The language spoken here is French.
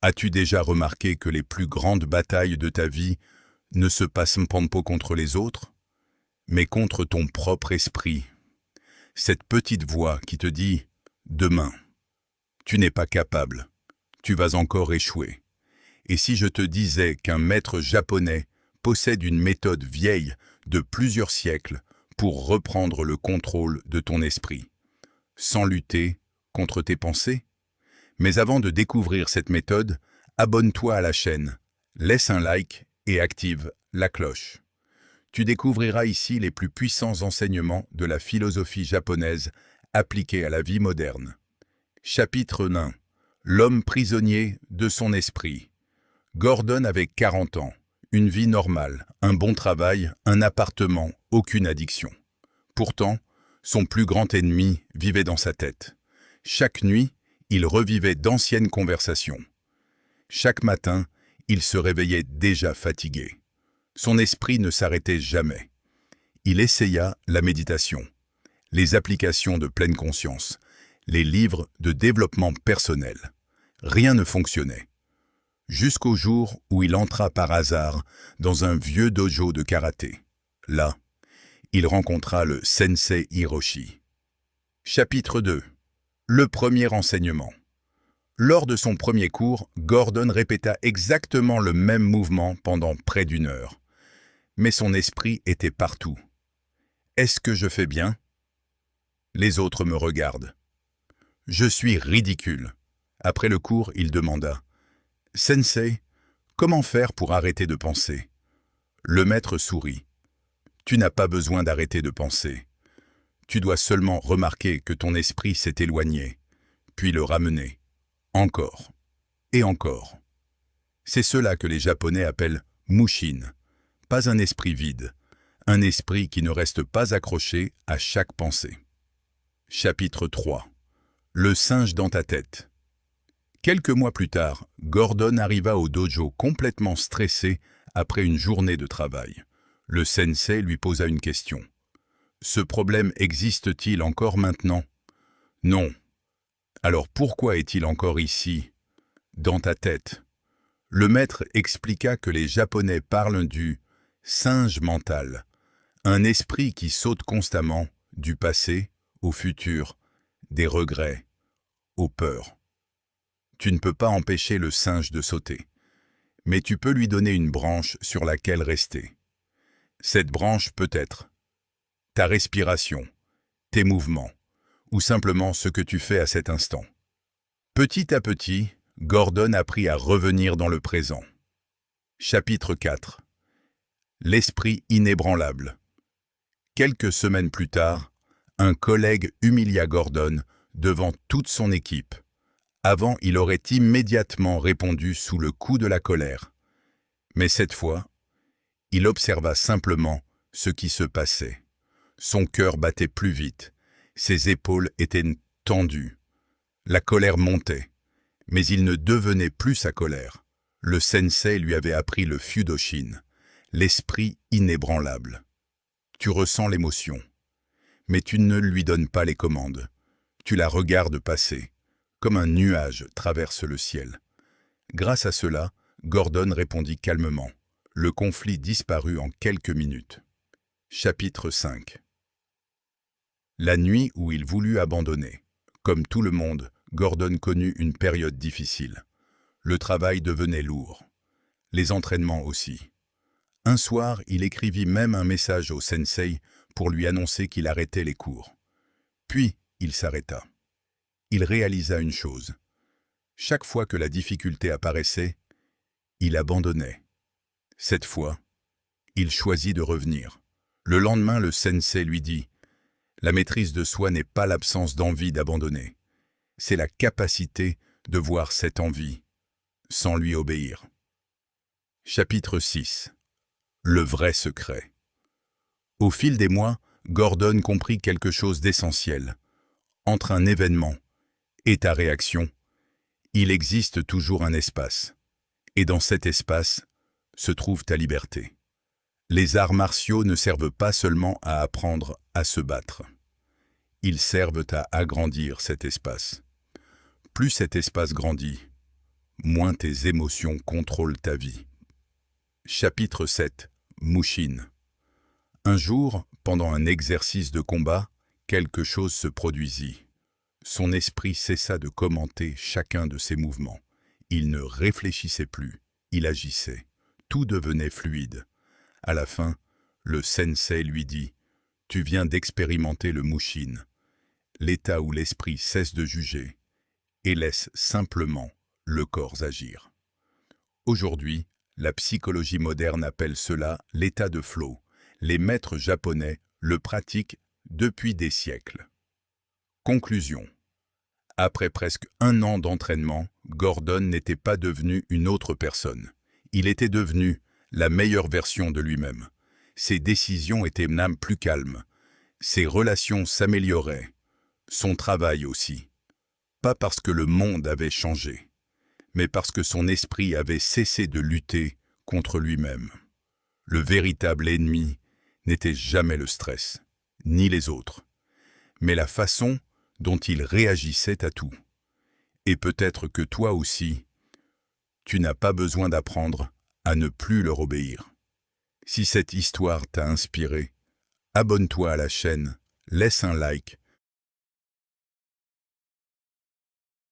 As-tu déjà remarqué que les plus grandes batailles de ta vie ne se passent pas contre les autres, mais contre ton propre esprit? Cette petite voix qui te dit « Demain, tu n'es pas capable, tu vas encore échouer ». Et si je te disais qu'un maître japonais possède une méthode vieille de plusieurs siècles pour reprendre le contrôle de ton esprit, sans lutter contre tes pensées? Mais avant de découvrir cette méthode, abonne-toi à la chaîne, laisse un like et active la cloche. Tu découvriras ici les plus puissants enseignements de la philosophie japonaise appliquée à la vie moderne. Chapitre 1. L'homme prisonnier de son esprit. Gordon avait 40 ans, une vie normale, un bon travail, un appartement, aucune addiction. Pourtant, son plus grand ennemi vivait dans sa tête. Chaque nuit, il revivait d'anciennes conversations. Chaque matin, il se réveillait déjà fatigué. Son esprit ne s'arrêtait jamais. Il essaya la méditation, les applications de pleine conscience, les livres de développement personnel. Rien ne fonctionnait. Jusqu'au jour où il entra par hasard dans un vieux dojo de karaté. Là, il rencontra le sensei Hiroshi. Chapitre 2. Le premier enseignement. Lors de son premier cours, Gordon répéta exactement le même mouvement pendant près d'1 heure. Mais son esprit était partout. « Est-ce que je fais bien ?» Les autres me regardent. Je suis ridicule. Après le cours, il demanda « Sensei, comment faire pour arrêter de penser ?» Le maître sourit. « Tu n'as pas besoin d'arrêter de penser. Tu dois seulement remarquer que ton esprit s'est éloigné, puis le ramener. Encore. Et encore. » C'est cela que les Japonais appellent « mushin », pas un esprit vide, un esprit qui ne reste pas accroché à chaque pensée. Chapitre 3. Le singe dans ta tête. Quelques mois plus tard, Gordon arriva au dojo complètement stressé après une journée de travail. Le sensei lui posa une question. « Ce problème existe-t-il encore maintenant ?»« Non. » « Alors pourquoi est-il encore ici, dans ta tête ?» Le maître expliqua que les Japonais parlent du « singe mental », un esprit qui saute constamment du passé au futur, des regrets aux peurs. Tu ne peux pas empêcher le singe de sauter, mais tu peux lui donner une branche sur laquelle rester. Cette branche peut être ta respiration, tes mouvements, ou simplement ce que tu fais à cet instant. Petit à petit, Gordon apprit à revenir dans le présent. Chapitre 4. L'esprit inébranlable. Quelques semaines plus tard, un collègue humilia Gordon devant toute son équipe. Avant, il aurait immédiatement répondu sous le coup de la colère. Mais cette fois, il observa simplement ce qui se passait. Son cœur battait plus vite, ses épaules étaient tendues. La colère montait, mais il ne devenait plus sa colère. Le sensei lui avait appris le Fudoshin, l'esprit inébranlable. Tu ressens l'émotion, mais tu ne lui donnes pas les commandes. Tu la regardes passer, comme un nuage traverse le ciel. Grâce à cela, Gordon répondit calmement. Le conflit disparut en quelques minutes. Chapitre 5. La nuit où il voulut abandonner. Comme tout le monde, Gordon connut une période difficile. Le travail devenait lourd. Les entraînements aussi. Un soir, il écrivit même un message au sensei pour lui annoncer qu'il arrêtait les cours. Puis, il s'arrêta. Il réalisa une chose. Chaque fois que la difficulté apparaissait, il abandonnait. Cette fois, il choisit de revenir. Le lendemain, le sensei lui dit « La maîtrise de soi n'est pas l'absence d'envie d'abandonner. C'est la capacité de voir cette envie sans lui obéir. » Chapitre 6. Le vrai secret. Au fil des mois, Gordon comprit quelque chose d'essentiel. Entre un événement et ta réaction, il existe toujours un espace. Et dans cet espace se trouve ta liberté. Les arts martiaux ne servent pas seulement à apprendre à se battre. Ils servent à agrandir cet espace. Plus cet espace grandit, moins tes émotions contrôlent ta vie. Chapitre 7. Mushin. Un jour, pendant un exercice de combat, quelque chose se produisit. Son esprit cessa de commenter chacun de ses mouvements. Il ne réfléchissait plus, il agissait. Tout devenait fluide. À la fin, le sensei lui dit « Tu viens d'expérimenter le mushin, l'état où l'esprit cesse de juger et laisse simplement le corps agir. » Aujourd'hui, la psychologie moderne appelle cela l'état de flow. Les maîtres japonais le pratiquent depuis des siècles. Conclusion. Après presque 1 an d'entraînement, Gordon n'était pas devenu une autre personne. Il était devenu la meilleure version de lui-même. Ses décisions étaient même plus calmes. Ses relations s'amélioraient. Son travail aussi. Pas parce que le monde avait changé, mais parce que son esprit avait cessé de lutter contre lui-même. Le véritable ennemi n'était jamais le stress, ni les autres, mais la façon dont il réagissait à tout. Et peut-être que toi aussi, tu n'as pas besoin d'apprendre à ne plus leur obéir. Si cette histoire t'a inspiré, abonne-toi à la chaîne, laisse un like